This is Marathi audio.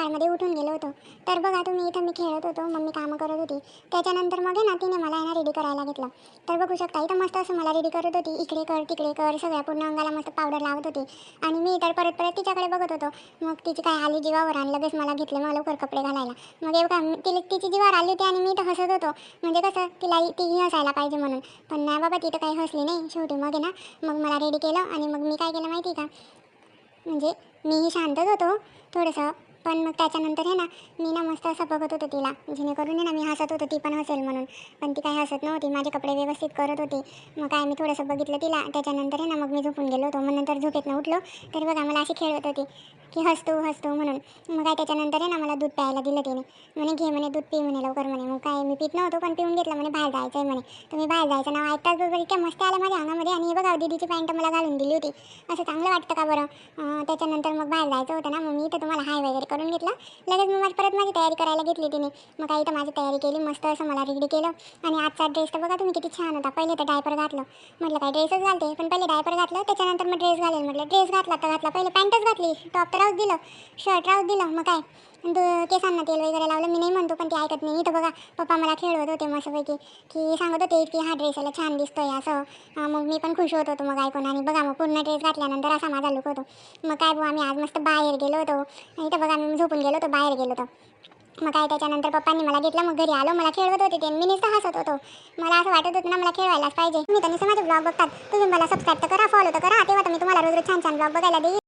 सकाळमध्ये उठून गेलो होतो. तर बघा तुम्ही, इथं मी खेळत होतो, मम्मी कामं करत होती. त्याच्यानंतर मग आहे ना तिने मला आहे ना रेडी करायला घेतलं. तर बघू शकता इथं मस्त असं मला रेडी करत होती, इकडे कर तिकडे कर, सगळ्या पूर्ण अंगाला मस्त पावडर लावत होती. आणि मी तर परत परत तिच्याकडे बघत होतो. मग तिची काय आली जीवावर आणि लगेच मला घेतले मग लवकर कपडे घालायला. मग एवढा तिला तिची जीवावर आली होती आणि मी तर हसत होतो. म्हणजे कसं तिला तीही हसायला पाहिजे म्हणून. पण नाही बाबा, ती तर काही हसली नाही. शेवटी मग आहे ना मग मला रेडी केलं आणि मग मी काय केलं माहिती का, म्हणजे मीही शांतच होतो थोडंसं. पण मग त्याच्यानंतर आहे ना मी ना मस्त असं बघत होतो तिला, जेणेकरून आहे ना मी हसत होतो ती पण हसेल म्हणून. पण ती काही हसत नव्हती, माझे कपडे व्यवस्थित करत होती. मग काय मी थोडंसं बघितलं तिला. त्याच्यानंतर आहे ना मग मी झोपून गेलो होतो. मग नंतर झोपेतनं उठलो तर बघा मला अशी खेळत होती की हसतो हसतो म्हणून. मग काय त्याच्यानंतर आहे ना मला दूध प्यायला दिलं तिने. म्हणे घे म्हणे दूध पी म्हणे लवकर म्हणे. मग काय मी पित नव्हतो पण पिऊन घेतलं. म्हणे बाहेर जायचं आहे म्हणे. तर मी बाहेर जायचं नाव ऐकताच बरोबर इतक्या मस्त आल्या माझ्या अंगामध्ये. आणि हे बघा दीदीची पॅन्ट मला घालून दिली होती. असं चांगलं वाटतं का बरं. त्याच्यानंतर मग बाहेर जायचं होतं ना, मग मी इथं तुम्हाला हाय वगैरे करून घेतला. लगेच मग परत माझी तयारी करायला घेतली तिने. मग काही इथं माझी तयारी केली, मस्त असं मला रेडी केलं. आणि आजचा ड्रेस तर बघा तुम्ही किती छान होता. पहिले तर डायपर घातलं, म्हटलं काय ड्रेसच घालते, पण पहिले डायपर घातलं. त्याच्यानंतर मग ड्रेस घालेल म्हटलं. ड्रेस घातला तर घातला, पहिले पॅन्टच घातली, टॉप तर राहूच दिलं, शर्ट राहूच दिलं. मग काय केसांना तेल वगैरे लावलं. मी नाही म्हणतो पण ती ऐकत नाही. इथं बघा पप्पा मला खेळवत होते मस्तपैकी, की सांगत होते की हा ड्रेस याला छान दिसतोय असं. मग मी पण खुश होत होतो मग ऐकून. आणि बघा मग पूर्ण ड्रेस घातल्यानंतर असा माझा लुक होतो. मग काय बुवा आम्ही आज मस्त बाहेर गेलो होतो. इथं बघा मी झोपून गेलो होतो, बाहेर गेलो होतो. मग काय त्याच्यानंतर पप्पांनी मला घेतलं. मग घरी आलो, मला खेळवत होते ते, मी नुसतं हसत होतो. मला असं वाटत होतं ना मला खेळवायलाच पाहिजे. मी तर नुसतं माझे ब्लॉग बघतात. तुम्ही मला सबस्क्राईब तर करा, फॉलो तर करा, तेव्हा तर मी तुम्हाला रोज रोज छान छान ब्लॉग बघायला देईल.